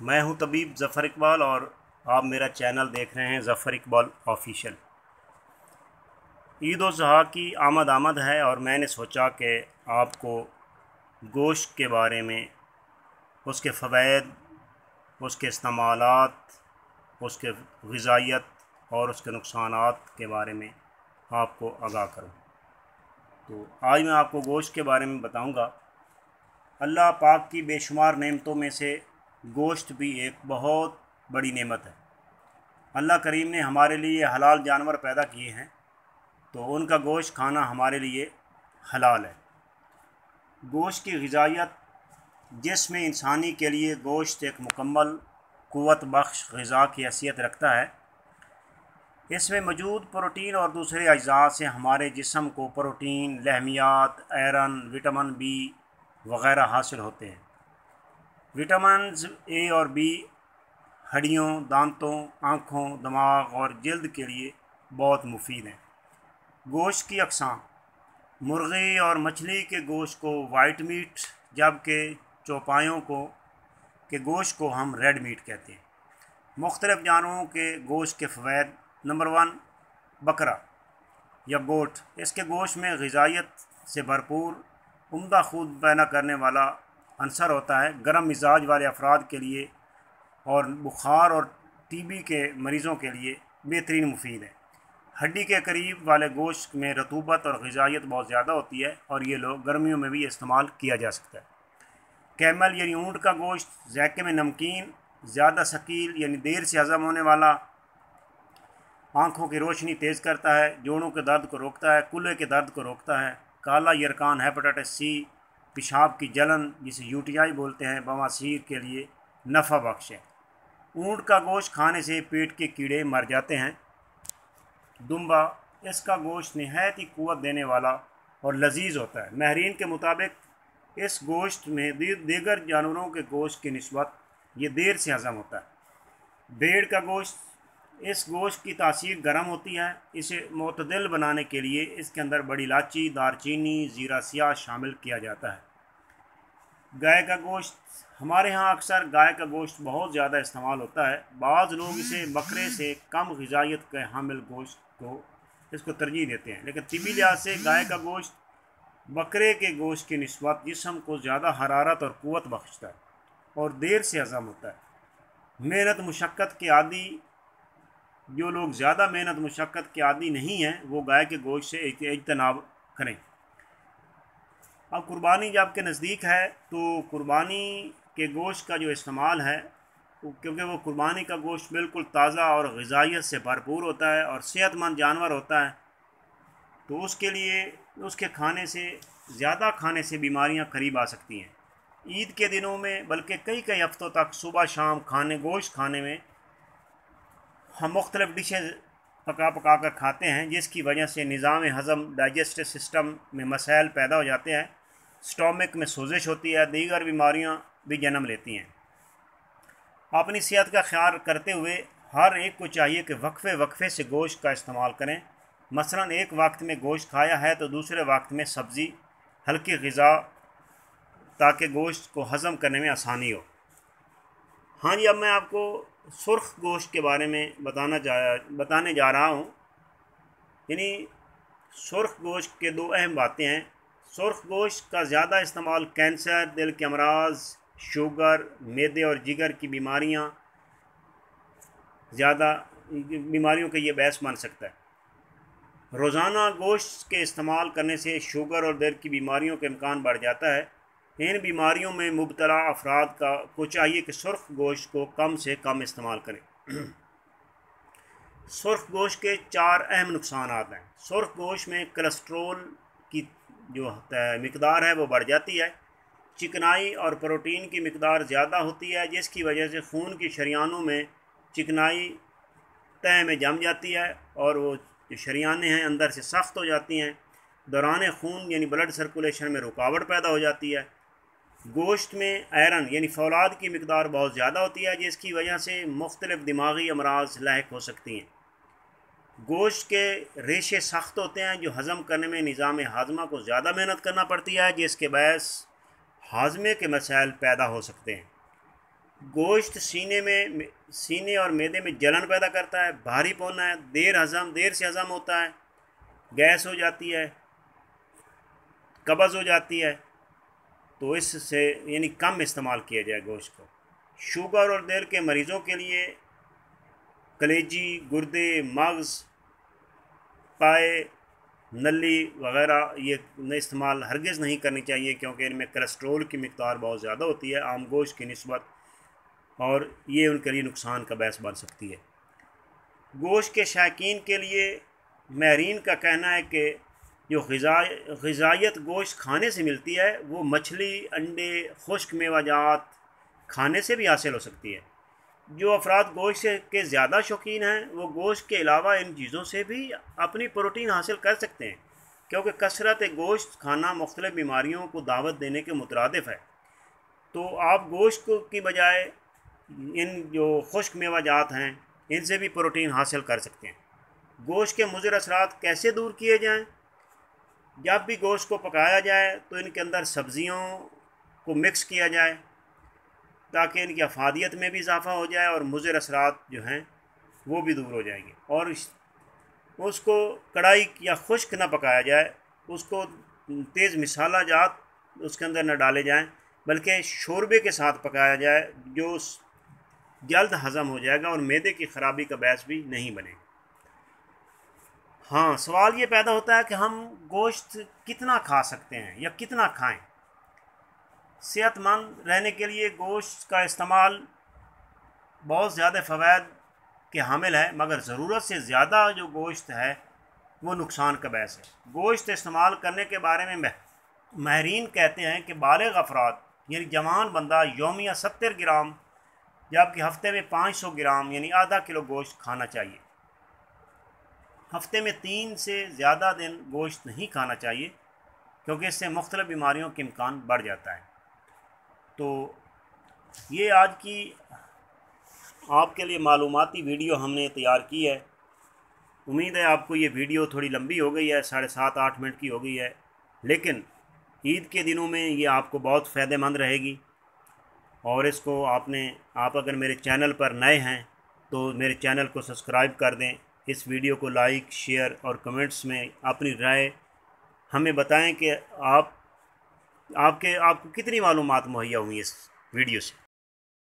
मैं हूं तबीब ज़फ़र इकबाल और आप मेरा चैनल देख रहे हैं ज़फ़र इकबाल ऑफिशियल। ईद उल ज़ुहा की आमद है और मैंने सोचा कि आपको गोश्त के बारे में, उसके फ़वाइद, उसके इस्तेमालात, उसके ग़िज़ाइयत और उसके नुकसानात के बारे में आपको आगाह करूं। तो आज मैं आपको गोश्त के बारे में बताऊंगा। अल्लाह पाक की बेशुमार नेमतों में से गोश्त भी एक बहुत बड़ी नेमत है। अल्लाह करीम ने हमारे लिए हलाल जानवर पैदा किए हैं, तो उनका गोश्त खाना हमारे लिए हलाल है। गोश्त की ग़िज़ाइयत, जिसमें इंसानी के लिए गोश्त एक मुकम्मल क़ुव्वत बख्श ग़िज़ा की हैसियत रखता है। इसमें मौजूद प्रोटीन और दूसरे अज्जा से हमारे जिस्म को प्रोटीन, लहमियात, आयरन, विटामिन बी वग़ैरह हासिल होते हैं। विटामिन ए और बी हड्डियों, दांतों, आँखों, दिमाग और जल्द के लिए बहुत मुफीद हैं। गोश्त की अक़साम: मुर्गी और मछली के गोश्त को वाइट मीट, जबकि चौपायों के गोश्त को हम रेड मीट कहते हैं। मुख्तलिफ़ जानवरों के गोश्त के फ़वाइद: नंबर 1, बकरा या गोट। इसके गोश्त में ग़िज़ाइयत से भरपूर उम्दा खून पैदा करने वाला अंसर होता है। गर्म मिजाज वाले अफराद के लिए और बुखार और टीबी के मरीज़ों के लिए बेहतरीन मुफीद है। हड्डी के करीब वाले गोश्त में रतूबत और ग़िज़ाइयत बहुत ज़्यादा होती है और ये लोग गर्मियों में भी इस्तेमाल किया जा सकता है। कैमल यानी ऊँट का गोश्त ज़ायके में नमकीन, ज़्यादा शकील यानी देर से हज़म होने वाला, आँखों की रोशनी तेज़ करता है, जोड़ों के दर्द को रोकता है, कूल्हे के दर्द को रोकता है। काला यरकान हेपेटाइटिस सी, पेशाब की जलन जिसे यूटीआई बोलते हैं, बवासीर के लिए नफ़ा बख्श है। ऊँट का गोश्त खाने से पेट के कीड़े मर जाते हैं। दुम्बा, इसका गोश्त नहायत ही क़ुव्वत देने वाला और लजीज होता है। माहिरीन के मुताबिक इस गोश्त में दीगर जानवरों के गोश्त की निस्बत ये देर से हज़म होता है। भेड़ का गोश्त, इस गोश्त की तासीर गर्म होती है। इसे मोतदिल बनाने के लिए इसके अंदर बड़ी इलायची, दारचीनी, ज़ीरा स्याह शामिल किया जाता है। गाय का गोश्त, हमारे यहाँ अक्सर गाय का गोश्त बहुत ज़्यादा इस्तेमाल होता है। बाज़ लोग इसे बकरे से कम ग़िज़ाइयत के हामिल गोश्त को इसको तरजीह देते हैं, लेकिन तिबी लिहाज से गाय का गोश्त बकरे के गोश्त की निस्बत जिस्म को ज़्यादा हरारत और क़ुव्वत बख्शता है और देर से हज़म होता है। मेहनत मुशक्क़त के आदी, जो लोग ज़्यादा मेहनत मुशक्क़त के आदी नहीं हैं, वो गाय के गोश्त से इज्तनाब करें। अब कुर्बानी जब के नज़दीक है, तो कुर्बानी के गोश्त का जो इस्तेमाल है, क्योंकि वो कुर्बानी का गोश्त बिल्कुल ताज़ा और ग़िज़ाइयत से भरपूर होता है और सेहतमंद जानवर होता है, तो उसके लिए उसके खाने से ज़्यादा खाने से बीमारियां करीब आ सकती हैं। ईद के दिनों में, बल्कि कई कई हफ़्तों तक सुबह शाम गोश्त खाने में हम मुख्तलिफ़ डिशेज़ पका कर खाते हैं, जिसकी वजह से निज़ाम हज़म, डाइजेस्टिव सिस्टम में मसाइल पैदा हो जाते हैं। स्टोमक में सोजिश होती है, दीगर बीमारियां भी जन्म लेती हैं। अपनी सेहत का ख्याल करते हुए हर एक को चाहिए कि वक्फे से गोश्त का इस्तेमाल करें। मसलन एक वक्त में गोश्त खाया है तो दूसरे वक्त में सब्ज़ी, हल्की ग़िज़ा, ताकि गोश्त को हज़म करने में आसानी हो। हाँ जी, अब मैं आपको सुर्ख गोश्त के बारे में बताने जा रहा हूँ। यानी सुर्ख गोश्त के दो अहम बातें हैं। सुर्ख गोश्त का ज़्यादा इस्तेमाल कैंसर, दिल के अमराज, शुगर, मैदे और जिगर की बीमारियों के ये बायस बन सकता है। रोज़ाना गोश्त के इस्तेमाल करने से शुगर और दिल की बीमारियों का इम्कान बढ़ जाता है। इन बीमारियों में मुब्तला अफराद को चाहिए कि सुर्ख गोश्त को कम से कम इस्तेमाल करें। सुर्ख गोश्त के 4 अहम नुकसान हैं। सुर्ख गोश्त में कोलेस्ट्रोल की जो मिकदार है वो बढ़ जाती है। चिकनाई और प्रोटीन की मिकदार ज़्यादा होती है, जिसकी वजह से खून की शरियानों में चिकनाई तह में जम जाती है और वो जो शरियानें हैं अंदर से सख्त हो जाती हैं। दौरान खून यानी ब्लड सर्कुलेशन में रुकावट पैदा हो जाती है। गोश्त में आयरन यानी फौलाद की मिकदार बहुत ज़्यादा होती है, जिसकी वजह से मुख्तलिफ़ दिमागी अमराज लाहिक हो सकती हैं। गोश्त के रेशे सख्त होते हैं, जो हज़म करने में निज़ाम हाजमा को ज़्यादा मेहनत करना पड़ती है, जिसके बायस हाजमे के मसाइल पैदा हो सकते हैं। गोश्त सीने और मैदे में जलन पैदा करता है, भारी पौना है, देर से हज़म होता है, गैस हो जाती है, कब्ज़ हो जाती है। तो इससे यानी कम इस्तेमाल किया जाए गोश्त को। शुगर और दिल के मरीज़ों के लिए कलेजी, गुर्दे, मग़ज़, पाए, नली वग़ैरह ये इस्तेमाल हरगिज़ नहीं करनी चाहिए, क्योंकि इनमें कोलेस्ट्रोल की मिक़दार बहुत ज़्यादा होती है आम गोश्त की निस्बत, और ये उनके लिए नुकसान का बायस बन सकती है। गोश्त के शौकीन के लिए माहिरीन का कहना है कि जो ग़िज़ायत गोश्त खाने से मिलती है वो मछली, अंडे, खुश्क मेवाजात खाने से भी हासिल हो सकती है। जो अफराद गोश्त के ज़्यादा शौकीन हैं वो गोश्त के अलावा इन चीज़ों से भी अपनी प्रोटीन हासिल कर सकते हैं, क्योंकि कसरत गोश्त खाना मुख्तलिफ़ बीमारियों को दावत देने के मुतरादिफ़ है। तो आप गोश्त की बजाय इन जो खुश्क मेवाजात हैं इनसे भी प्रोटीन हासिल कर सकते हैं। गोश्त के मुज़र असरात कैसे दूर किए जाएं? जब भी गोश्त को पकाया जाए तो इनके अंदर सब्ज़ियों को मिक्स किया जाए, ताकि इनकी अफादियत में भी इजाफ़ा हो जाए और मुज़र असरात जो हैं वो भी दूर हो जाएंगे। और उसको कढ़ाई या खुश्क ना पकाया जाए, उसको तेज़ मसाला जात उसके अंदर न डाले जाएं, बल्कि शोरबे के साथ पकाया जाए, जो जल्द हज़म हो जाएगा और मैदे की ख़राबी का बायस भी नहीं बनेगा। हाँ, सवाल ये पैदा होता है कि हम गोश्त कितना खा सकते हैं या कितना खाएं। सेहतमंद रहने के लिए गोश्त का इस्तेमाल बहुत ज़्यादा फ़वाइद के हामिल है, मगर ज़रूरत से ज़्यादा जो गोश्त है वो नुकसान का बायस है। गोश्त इस्तेमाल करने के बारे में माहिरीन कहते हैं कि बालिग़ अफराद यानी जवान बंदा यौमिया 70 ग्राम जबकि हफ्ते में 500 ग्राम यानी आधा किलो गोश्त खाना चाहिए। हफ्ते में 3 से ज़्यादा दिन गोश्त नहीं खाना चाहिए, क्योंकि इससे मुख्तलिफ़ बीमारियों के इम्कान बढ़ जाता है। तो ये आज की आपके लिए मालूमाती वीडियो हमने तैयार की है। उम्मीद है आपको ये वीडियो थोड़ी लंबी हो गई है, 7.5-8 मिनट की हो गई है, लेकिन ईद के दिनों में ये आपको बहुत फ़ायदेमंद रहेगी। और इसको आप अगर मेरे चैनल पर नए हैं तो मेरे चैनल को सब्सक्राइब कर दें। इस वीडियो को लाइक, शेयर और कमेंट्स में अपनी राय हमें बताएं कि आपको कितनी मालूमात मुहैया हुई इस वीडियो से।